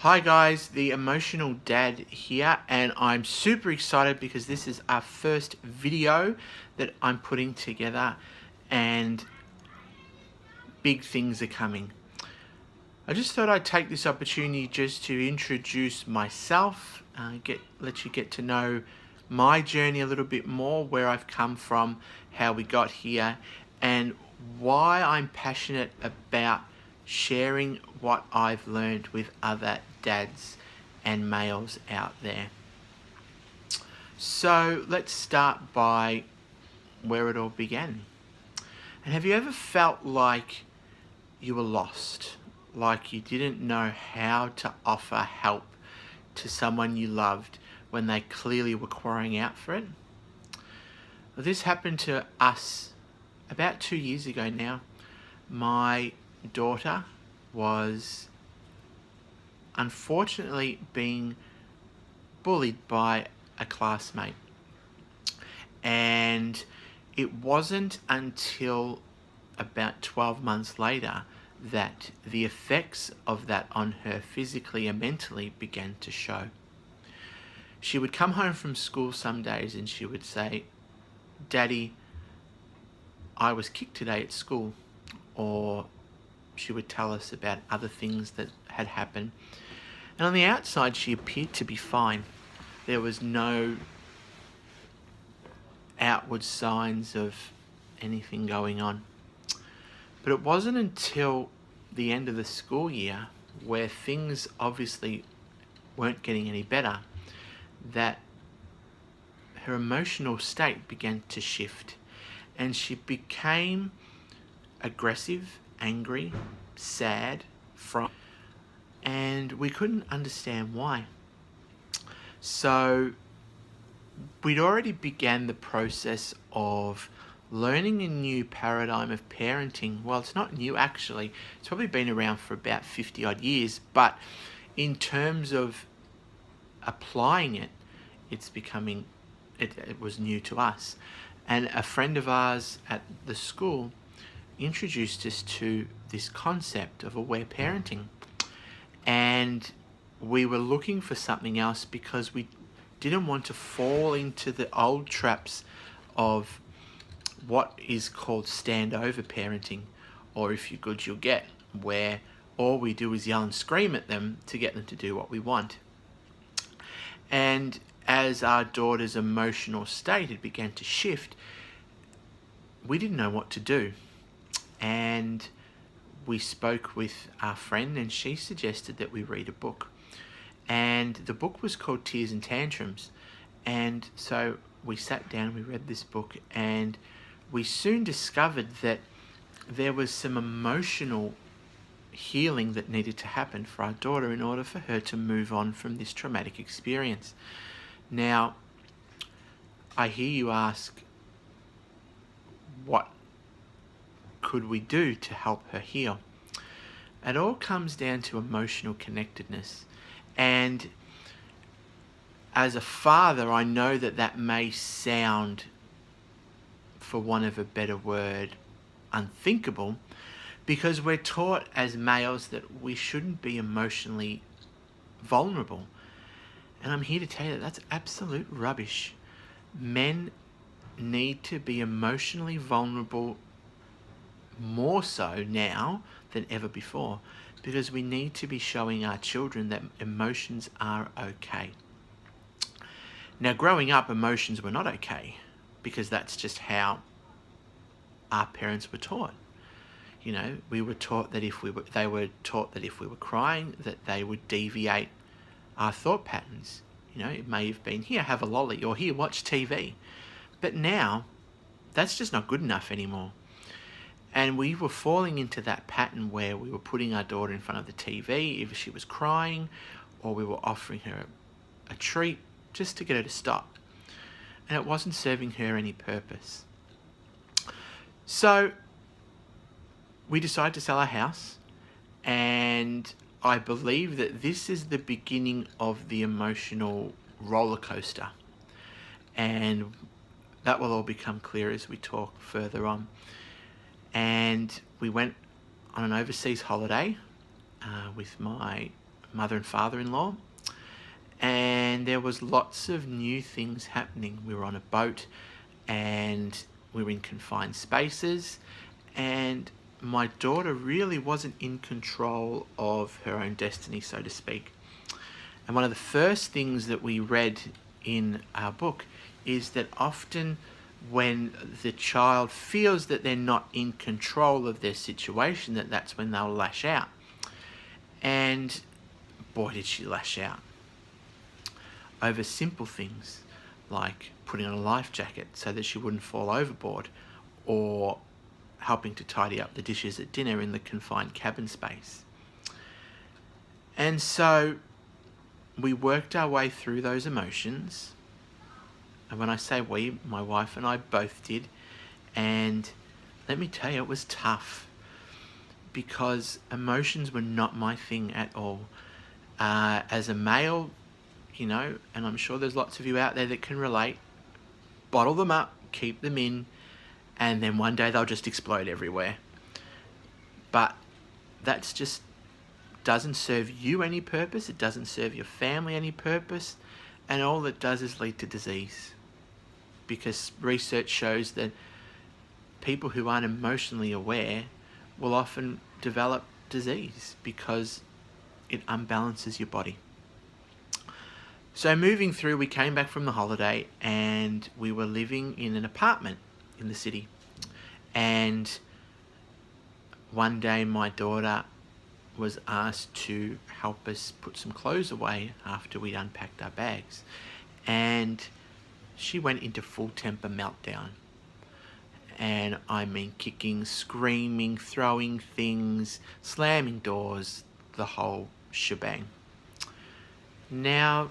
Hi guys, the Emotional Dad here, and I'm super excited because this is our first video that I'm putting together and big things are coming. I just thought I'd take this opportunity just to introduce myself, let you get to know my journey a little bit more, where I've come from, how we got here, and why I'm passionate about sharing what I've learned with other dads and males out there. So let's start by where it all began. And have you ever felt like you were lost? Like you didn't know how to offer help to someone you loved when they clearly were crying out for it? Well, this happened to us about 2 years ago now. My daughter was unfortunately being bullied by a classmate. And it wasn't until about 12 months later that the effects of that on her physically and mentally began to show. She would come home from school some days and she would say, "Daddy, I was kicked today at school." Or she would tell us about other things that had happened. And on the outside, she appeared to be fine. There was no outward signs of anything going on. But it wasn't until the end of the school year, where things obviously weren't getting any better, that her emotional state began to shift. And she became aggressive, angry, sad, frightened, and we couldn't understand why. So we'd already began the process of learning a new paradigm of parenting. Well, it's not new actually. It's probably been around for about 50 odd years, but in terms of applying it, it was new to us. And a friend of ours at the school introduced us to this concept of aware parenting. And we were looking for something else because we didn't want to fall into the old traps of what is called standover parenting, or if you're good, you'll get, where all we do is yell and scream at them to get them to do what we want. And as our daughter's emotional state had began to shift, we didn't know what to do. And we spoke with our friend and she suggested that we read a book. And the book was called Tears and Tantrums. And so we sat down, we read this book, and we soon discovered that there was some emotional healing that needed to happen for our daughter in order for her to move on from this traumatic experience. Now, I hear you ask, what could we do to help her heal? It all comes down to emotional connectedness. And as a father, I know that that may sound, for want of a better word, unthinkable, because we're taught as males that we shouldn't be emotionally vulnerable. And I'm here to tell you that that's absolute rubbish. Men need to be emotionally vulnerable more so now than ever before, because we need to be showing our children that emotions are okay. Now, growing up, emotions were not okay, because that's just how our parents were taught. You know, we were taught that they were taught that if we were crying, that they would deviate our thought patterns. You know, it may have been, here, have a lolly, or here, watch TV. But now, that's just not good enough anymore. And we were falling into that pattern where we were putting our daughter in front of the TV if she was crying, or we were offering her a treat just to get her to stop. And it wasn't serving her any purpose. So we decided to sell our house, and I believe that this is the beginning of the emotional roller coaster. And that will all become clear as we talk further on. And we went on an overseas holiday with my mother and father-in-law, and there was lots of new things happening. We were on a boat and we were in confined spaces, and my daughter really wasn't in control of her own destiny, so to speak. And one of the first things that we read in our book is that often when the child feels that they're not in control of their situation, that's when they'll lash out. And boy, did she lash out over simple things like putting on a life jacket so that she wouldn't fall overboard, or helping to tidy up the dishes at dinner in the confined cabin space. And so we worked our way through those emotions. And when I say we, my wife and I both did. And let me tell you, it was tough, because emotions were not my thing at all. As a male, and I'm sure there's lots of you out there that can relate, bottle them up, keep them in, and then one day they'll just explode everywhere. But that's just doesn't serve you any purpose. It doesn't serve your family any purpose, and all it does is lead to disease. Because research shows that people who aren't emotionally aware will often develop disease because it unbalances your body. So moving through, we came back from the holiday and we were living in an apartment in the city. And one day my daughter was asked to help us put some clothes away after we unpacked our bags. And she went into full temper meltdown. And I mean kicking, screaming, throwing things, slamming doors, the whole shebang. Now,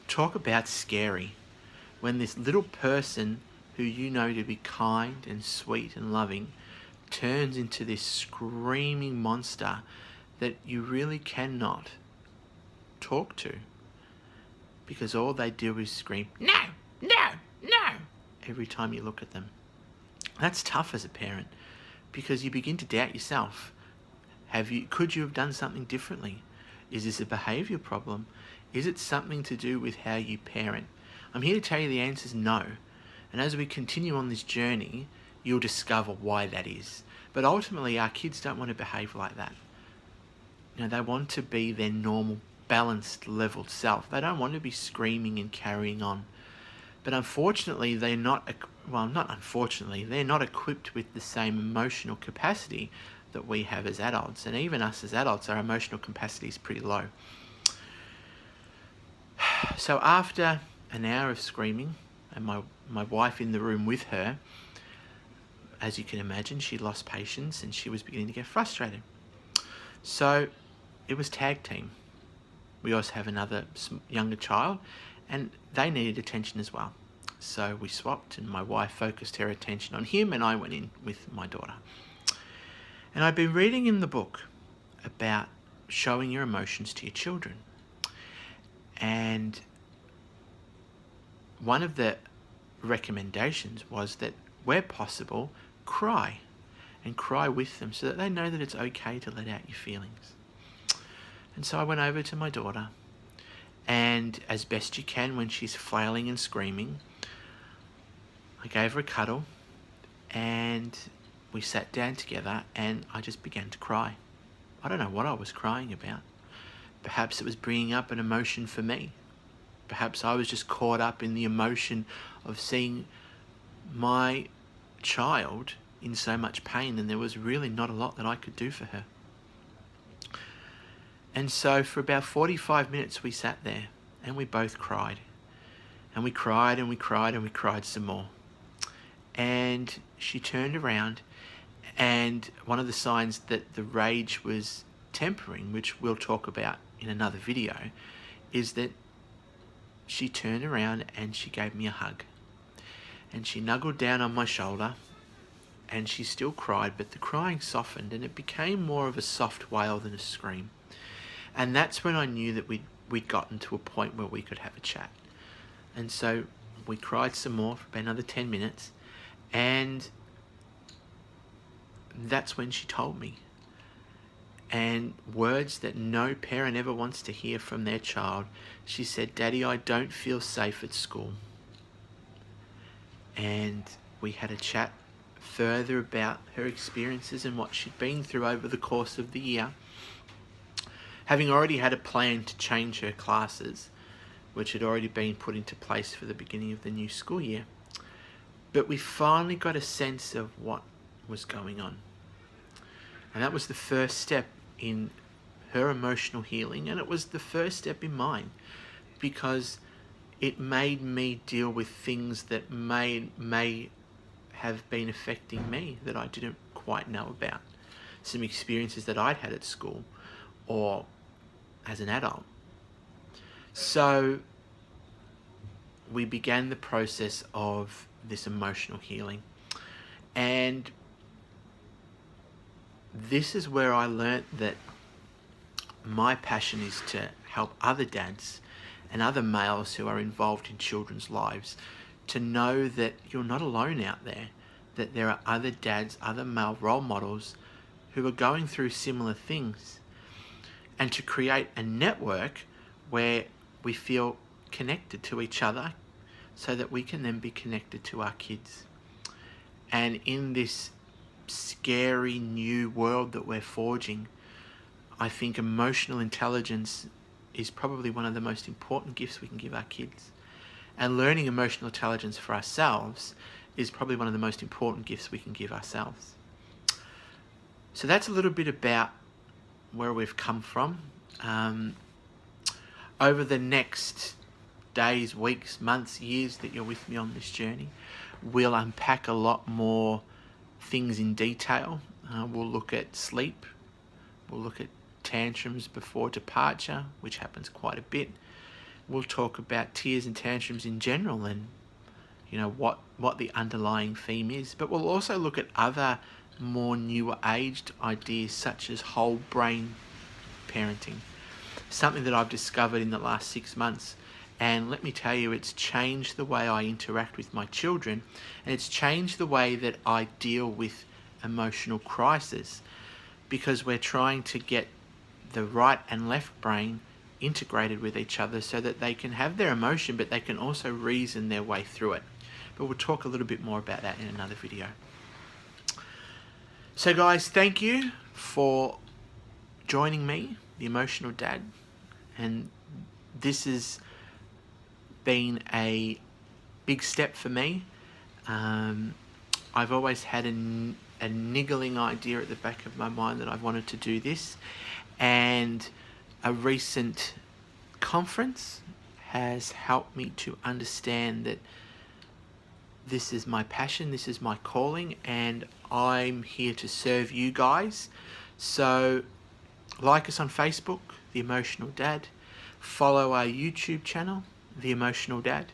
talk about scary. When this little person who you know to be kind and sweet and loving turns into this screaming monster that you really cannot talk to, because all they do is scream, no, no, no, every time you look at them. That's tough as a parent, because you begin to doubt yourself. Could you have done something differently? Is this a behavior problem? Is it something to do with how you parent? I'm here to tell you the answer is no. And as we continue on this journey, you'll discover why that is. But ultimately, our kids don't want to behave like that. They want to be their normal, balanced, leveled self. They don't want to be screaming and carrying on. But unfortunately, they're not equipped with the same emotional capacity that we have as adults. And even us as adults, our emotional capacity is pretty low. So after an hour of screaming, and my wife in the room with her, as you can imagine, she lost patience and she was beginning to get frustrated. So it was tag team. We also have another younger child, and they needed attention as well. So we swapped, and my wife focused her attention on him, and I went in with my daughter. And I've been reading in the book about showing your emotions to your children. And one of the recommendations was that, where possible, cry, and cry with them so that they know that it's okay to let out your feelings. And so I went over to my daughter, and as best you can when she's flailing and screaming, I gave her a cuddle, and we sat down together, and I just began to cry. I don't know what I was crying about. Perhaps it was bringing up an emotion for me. Perhaps I was just caught up in the emotion of seeing my child in so much pain, and there was really not a lot that I could do for her. And so for about 45 minutes we sat there, and we both cried. And we cried and we cried and we cried some more. And she turned around, and one of the signs that the rage was tempering, which we'll talk about in another video, is that she turned around and she gave me a hug. And she snuggled down on my shoulder, and she still cried, but the crying softened, and it became more of a soft wail than a scream. And that's when I knew that we'd gotten to a point where we could have a chat. And so we cried some more for about another 10 minutes, and that's when she told me. and words that no parent ever wants to hear from their child. She said, "Daddy, I don't feel safe at school." And we had a chat further about her experiences and what she'd been through over the course of the year, having already had a plan to change her classes, which had already been put into place for the beginning of the new school year. But we finally got a sense of what was going on. And that was the first step in her emotional healing, and it was the first step in mine, because it made me deal with things that may have been affecting me that I didn't quite know about. Some experiences that I'd had at school or as an adult. So we began the process of this emotional healing. And this is where I learnt that my passion is to help other dads and other males who are involved in children's lives to know that you're not alone out there, that there are other dads, other male role models who are going through similar things, and to create a network where we feel connected to each other so that we can then be connected to our kids. And in this scary new world that we're forging, I think emotional intelligence is probably one of the most important gifts we can give our kids. And learning emotional intelligence for ourselves is probably one of the most important gifts we can give ourselves. So that's a little bit about where we've come from. Over the next days, weeks, months, years that you're with me on this journey, we'll unpack a lot more things in detail. We'll look at sleep. We'll look at tantrums before departure, which happens quite a bit. We'll talk about tears and tantrums in general, and what the underlying theme is. But we'll also look at other more newer aged ideas such as whole brain parenting, something that I've discovered in the last 6 months. And let me tell you, it's changed the way I interact with my children, and it's changed the way that I deal with emotional crisis, because we're trying to get the right and left brain integrated with each other so that they can have their emotion, but they can also reason their way through it. But we'll talk a little bit more about that in another video. So guys, thank you for joining me, The Emotional Dad. And this has been a big step for me. I've always had a niggling idea at the back of my mind that I wanted to do this, and a recent conference has helped me to understand that this is my passion, this is my calling, and I'm here to serve you guys. So like us on Facebook, The Emotional Dad, follow our YouTube channel, The Emotional Dad,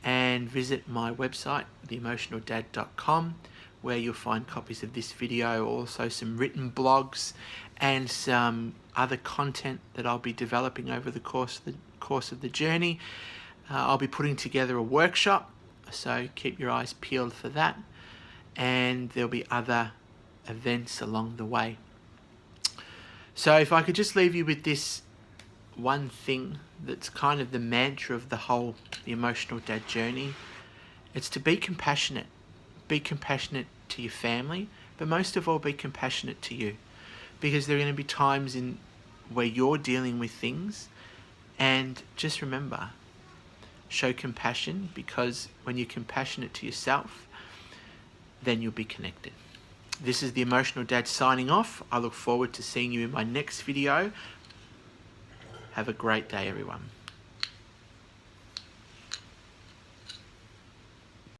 and visit my website, theemotionaldad.com, where you'll find copies of this video, also some written blogs and some other content that I'll be developing over the course of the journey. I'll be putting together a workshop, so keep your eyes peeled for that, and there'll be other events along the way. So if I could just leave you with this one thing that's kind of the mantra of the Emotional Dad journey, it's to be compassionate. Be compassionate to your family, but most of all, be compassionate to you, because there are going to be times where you're dealing with things, and just remember, show compassion, because when you're compassionate to yourself, then you'll be connected. This is The Emotional Dad signing off. I look forward to seeing you in my next video. Have a great day, everyone.